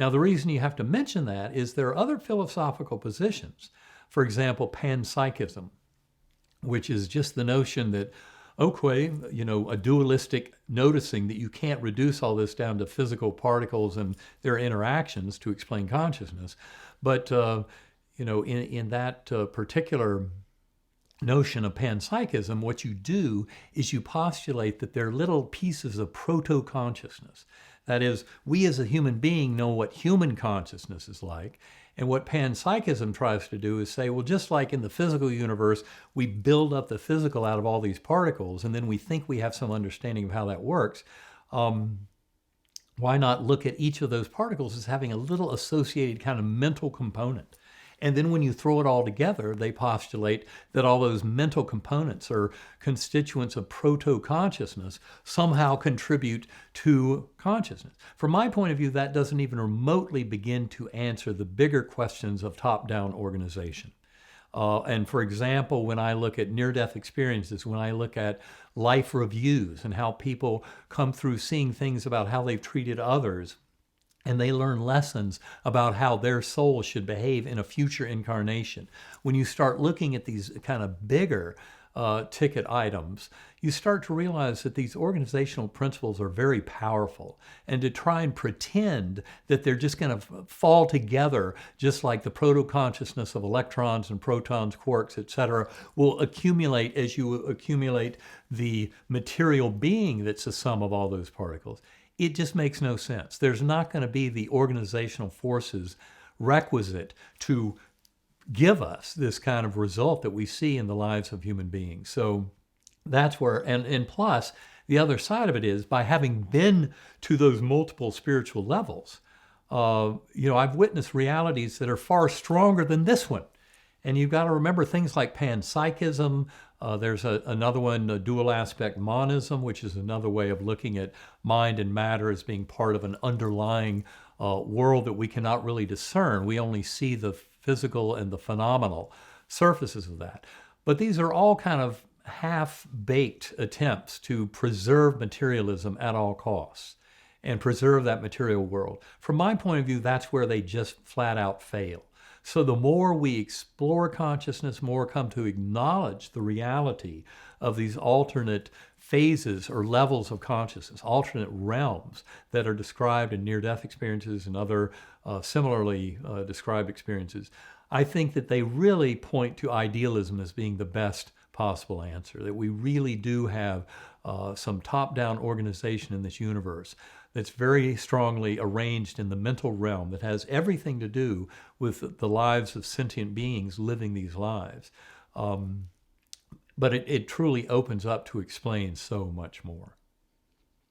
Now, the reason you have to mention that is there are other philosophical positions. For example, panpsychism, which is just the notion that, okay, a dualistic noticing that you can't reduce all this down to physical particles and their interactions to explain consciousness. But, in that particular notion of panpsychism, what you do is you postulate that they're little pieces of proto-consciousness. That is, we as a human being know what human consciousness is like. And what panpsychism tries to do is say, well, just like in the physical universe, we build up the physical out of all these particles, and then we think we have some understanding of how that works. Why not look at each of those particles as having a little associated kind of mental component? And then when you throw it all together, they postulate that all those mental components or constituents of proto-consciousness somehow contribute to consciousness. From my point of view, that doesn't even remotely begin to answer the bigger questions of top-down organization. And for example, when I look at near-death experiences, when I look at life reviews and how people come through seeing things about how they've treated others, and they learn lessons about how their soul should behave in a future incarnation. When you start looking at these kind of bigger ticket items, you start to realize that these organizational principles are very powerful. And to try and pretend that they're just going to fall together, just like the proto-consciousness of electrons and protons, quarks, etc., will accumulate as you accumulate the material being that's the sum of all those particles. It just makes no sense. There's not going to be the organizational forces requisite to give us this kind of result that we see in the lives of human beings. So that's where, and plus, the other side of it is, by having been to those multiple spiritual levels, I've witnessed realities that are far stronger than this one. And you've got to remember things like panpsychism. There's another one, dual aspect monism, which is another way of looking at mind and matter as being part of an underlying world that we cannot really discern. We only see the physical and the phenomenal surfaces of that. But these are all kind of half-baked attempts to preserve materialism at all costs and preserve that material world. From my point of view, that's where they just flat out fail. So the more we explore consciousness, more come to acknowledge the reality of these alternate phases or levels of consciousness, alternate realms that are described in near-death experiences and other similarly described experiences. I think that they really point to idealism as being the best possible answer, that we really do have some top-down organization in this universe that's very strongly arranged in the mental realm that has everything to do with the lives of sentient beings living these lives. But it truly opens up to explain so much more.